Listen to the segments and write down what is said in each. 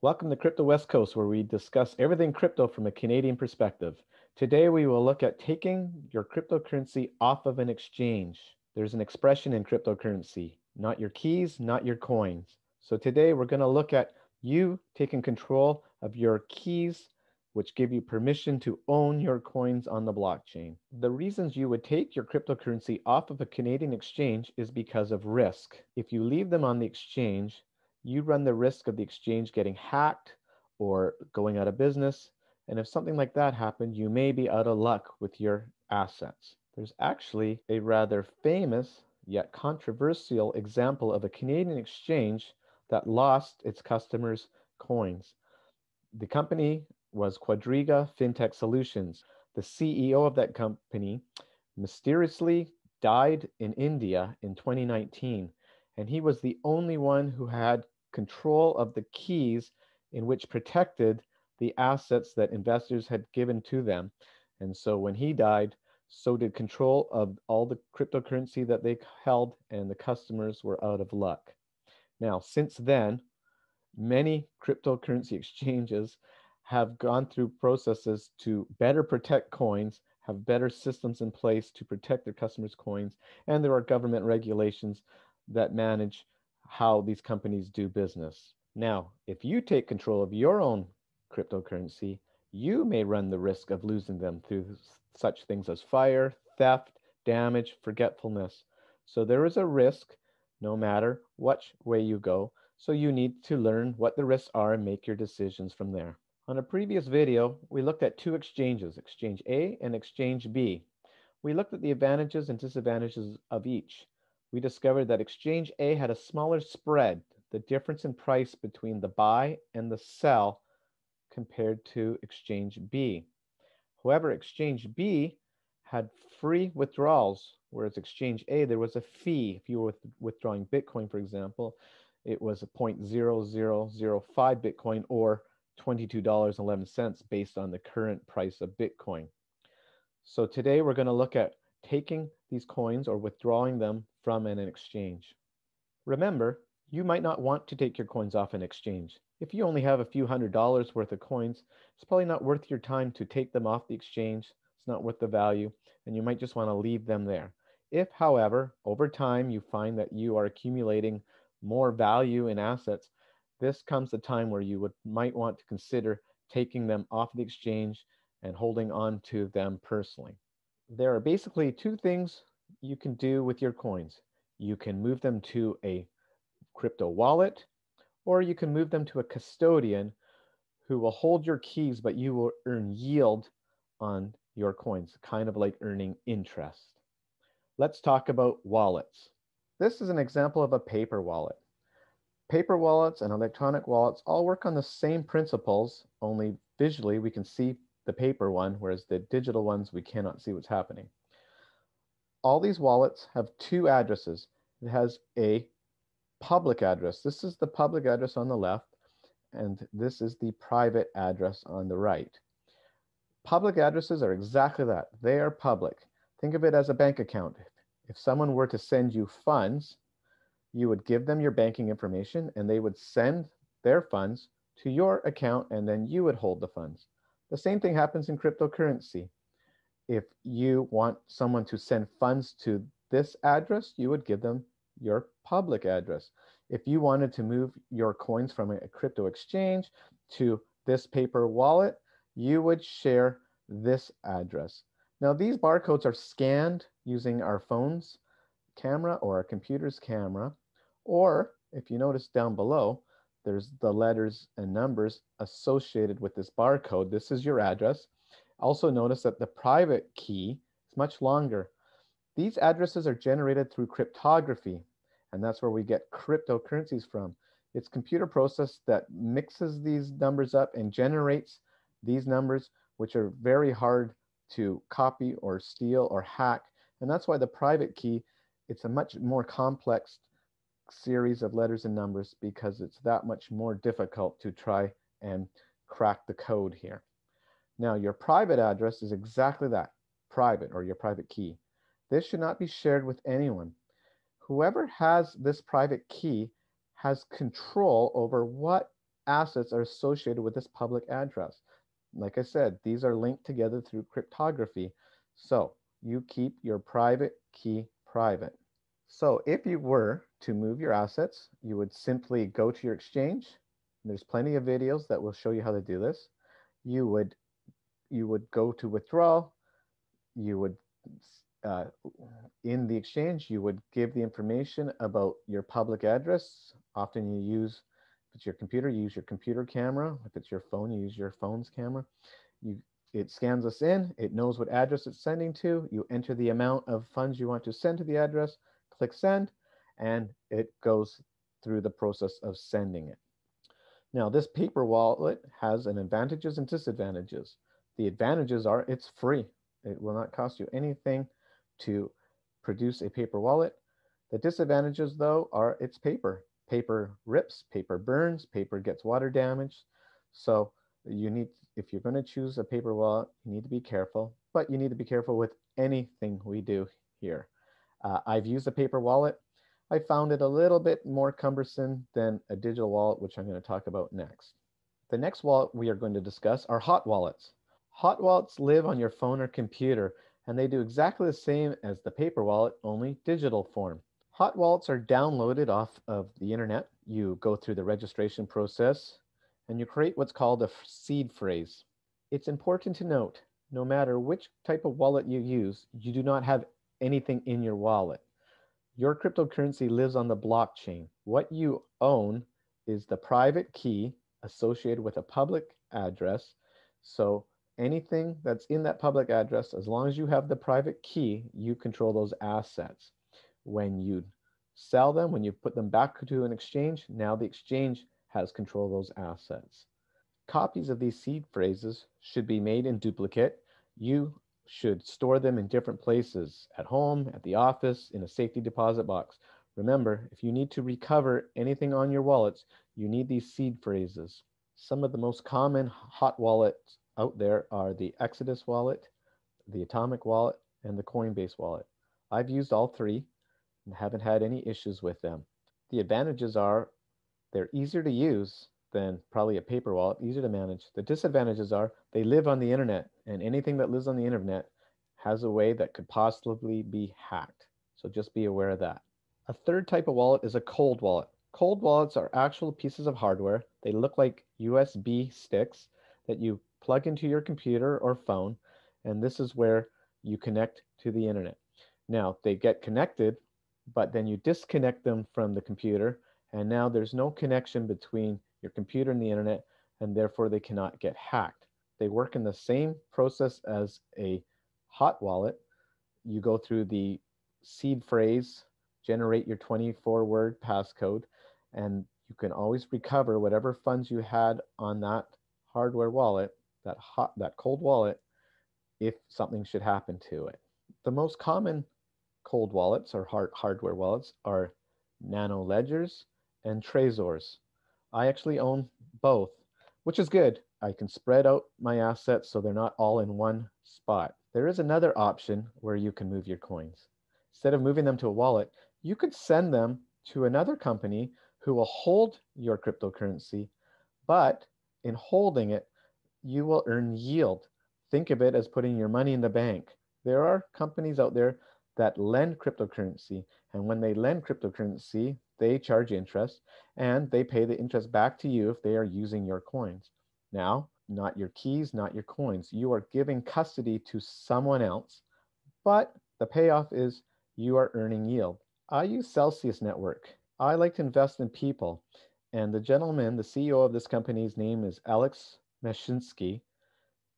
Welcome to Crypto West Coast, where we discuss everything crypto from a Canadian perspective. Today, we will look at taking your cryptocurrency off of an exchange. There's an expression in cryptocurrency, not your keys, not your coins. So today, we're going to look at you taking control of your keys, which give you permission to own your coins on the blockchain. The reasons you would take your cryptocurrency off of a Canadian exchange is because of risk. If you leave them on the exchange, you run the risk of the exchange getting hacked or going out of business. And if something like that happened, you may be out of luck with your assets. There's actually a rather famous yet controversial example of a Canadian exchange that lost its customers' coins. The company was Quadriga Fintech Solutions. The CEO of that company mysteriously died in India in 2019, and he was the only one who had control of the keys in which protected the assets that investors had given to them. And so when he died, so did control of all the cryptocurrency that they held, and the customers were out of luck. Now, since then, many cryptocurrency exchanges have gone through processes to better protect coins, have better systems in place to protect their customers' coins, and there are government regulations that manage how these companies do business. Now, if you take control of your own cryptocurrency, you may run the risk of losing them through such things as fire, theft, damage, forgetfulness. So there is a risk no matter which way you go. So you need to learn what the risks are and make your decisions from there. On a previous video, we looked at two exchanges, Exchange A and Exchange B. We looked at the advantages and disadvantages of each. We discovered that Exchange A had a smaller spread, the difference in price between the buy and the sell compared to Exchange B. However, Exchange B had free withdrawals, whereas Exchange A, there was a fee. If you were withdrawing Bitcoin, for example, it was a 0.0005 Bitcoin or $22.11 based on the current price of Bitcoin. So today we're going to look at taking these coins or withdrawing them from an exchange. Remember, you might not want to take your coins off an exchange. If you only have a few $100s worth of coins, it's probably not worth your time to take them off the exchange. It's not worth the value, and you might just want to leave them there. If, however, over time you find that you are accumulating more value in assets, this comes the time where you might want to consider taking them off the exchange and holding on to them personally. There are basically two things you can do with your coins. You can move them to a crypto wallet, or you can move them to a custodian who will hold your keys, but you will earn yield on your coins, kind of like earning interest. Let's talk about wallets. This is an example of a paper wallet. Paper wallets and electronic wallets all work on the same principles, only visually we can see the paper one, whereas the digital ones we cannot see what's happening. All these wallets have two addresses. It has a public address. This is the public address on the left, and this is the private address on the right. Public addresses are exactly that. They are public. Think of it as a bank account. If someone were to send you funds, you would give them your banking information and they would send their funds to your account, and then you would hold the funds. The same thing happens in cryptocurrency. If you want someone to send funds to this address, you would give them your public address. If you wanted to move your coins from a crypto exchange to this paper wallet, you would share this address. Now, these barcodes are scanned using our phone's camera or our computer's camera, or if you notice down below, there's the letters and numbers associated with this barcode. This is your address. Also notice that the private key is much longer. These addresses are generated through cryptography, and that's where we get cryptocurrencies from. It's a computer process that mixes these numbers up and generates these numbers, which are very hard to copy or steal or hack. And that's why the private key, it's a much more complex series of letters and numbers, because it's that much more difficult to try and crack the code here. Now, your private address is exactly that, private, or your private key. This should not be shared with anyone. Whoever has this private key has control over what assets are associated with this public address. Like I said, these are linked together through cryptography. So you keep your private key private. So if you were to move your assets, you would simply go to your exchange. There's plenty of videos that will show you how to do this. You would go to withdrawal. You would uh, in the exchange, you would give the information about your public address. Often you use, if it's your computer, you use your computer camera. If it's your phone, you use your phone's camera. It scans us in, it knows what address it's sending to. You enter the amount of funds you want to send to the address, click send, and it goes through the process of sending it. Now, this paper wallet has an advantages and disadvantages. The advantages are it's free. It will not cost you anything to produce a paper wallet. The disadvantages, though, are it's paper. Paper rips, paper burns, paper gets water damage. So you need, if you're going to choose a paper wallet, you need to be careful, but you need to be careful with anything we do here. I've used a paper wallet. I found it a little bit more cumbersome than a digital wallet, which I'm going to talk about next. The next wallet we are going to discuss are hot wallets. Hot wallets live on your phone or computer, and they do exactly the same as the paper wallet, only digital form. Hot wallets are downloaded off of the internet. You go through the registration process, and you create what's called a seed phrase. It's important to note, no matter which type of wallet you use, you do not have anything in your wallet. Your cryptocurrency lives on the blockchain. What you own is the private key associated with a public address. So anything that's in that public address, as long as you have the private key, you control those assets. When you sell them, when you put them back to an exchange, now the exchange has control of those assets. Copies of these seed phrases should be made in duplicate. You should store them in different places, at home, at the office, in a safety deposit box. Remember, if you need to recover anything on your wallets, you need these seed phrases. Some of the most common hot wallets out there are the Exodus wallet, the Atomic wallet, and the Coinbase wallet. I've used all three and haven't had any issues with them. The advantages are they're easier to use than probably a paper wallet, easier to manage. The disadvantages are they live on the internet, and anything that lives on the internet has a way that could possibly be hacked. So just be aware of that. A third type of wallet is a cold wallet. Cold wallets are actual pieces of hardware. They look like USB sticks that you plug into your computer or phone, and this is where you connect to the internet. Now, they get connected, but then you disconnect them from the computer, and now there's no connection between your computer and the internet, and therefore they cannot get hacked. They work in the same process as a hot wallet. You go through the seed phrase, generate your 24-word passcode, and you can always recover whatever funds you had on that hardware wallet, that cold wallet, if something should happen to it. The most common cold wallets or hardware wallets are nano ledgers and Trezors. I actually own both, which is good. I can spread out my assets so they're not all in one spot. There is another option where you can move your coins. Instead of moving them to a wallet, you could send them to another company who will hold your cryptocurrency, but in holding it, you will earn yield. Think of it as putting your money in the bank. There are companies out there that lend cryptocurrency, and when they lend cryptocurrency, they charge interest, and they pay the interest back to you if they are using your coins. Now, not your keys, not your coins. You are giving custody to someone else, but the payoff is you are earning yield. I use Celsius Network. I like to invest in people, and the gentleman, the CEO of this company's name is Alex Mashinsky,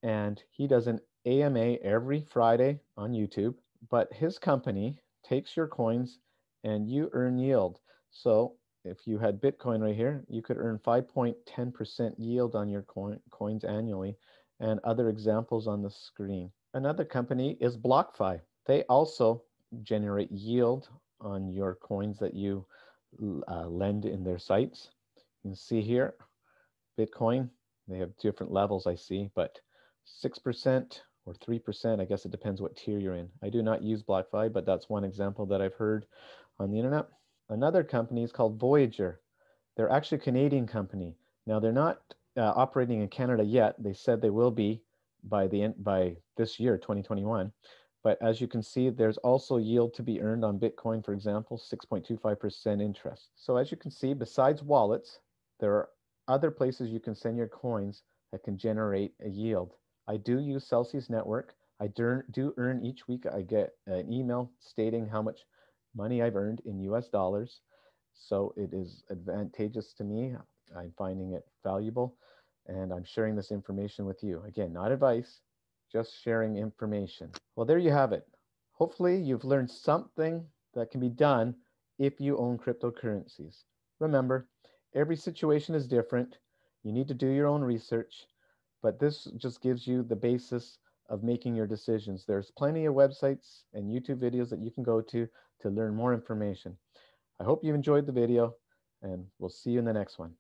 and he does an AMA every Friday on YouTube, but his company takes your coins and you earn yield. So if you had Bitcoin right here, you could earn 5.10% yield on your coins annually, and other examples on the screen. Another company is BlockFi. They also generate yield on your coins that you lend in their sites. You can see here, Bitcoin, they have different levels I see, but 6% or 3%, I guess it depends what tier you're in. I do not use BlockFi, but that's one example that I've heard on the internet. Another company is called Voyager. They're actually a Canadian company. Now they're not operating in Canada yet. They said they will be by this year, 2021. But as you can see, there's also yield to be earned on Bitcoin, for example, 6.25% interest. So as you can see, besides wallets, there are other places you can send your coins that can generate a yield. I do use Celsius Network. I do earn each week. I get an email stating how much money I've earned in US dollars. So it is advantageous to me. I'm finding it valuable, and I'm sharing this information with you. Again, not advice, just sharing information. Well, there you have it. Hopefully, you've learned something that can be done if you own cryptocurrencies. Remember, every situation is different. You need to do your own research, but this just gives you the basis of making your decisions. There's plenty of websites and YouTube videos that you can go to learn more information. I hope you enjoyed the video, and we'll see you in the next one.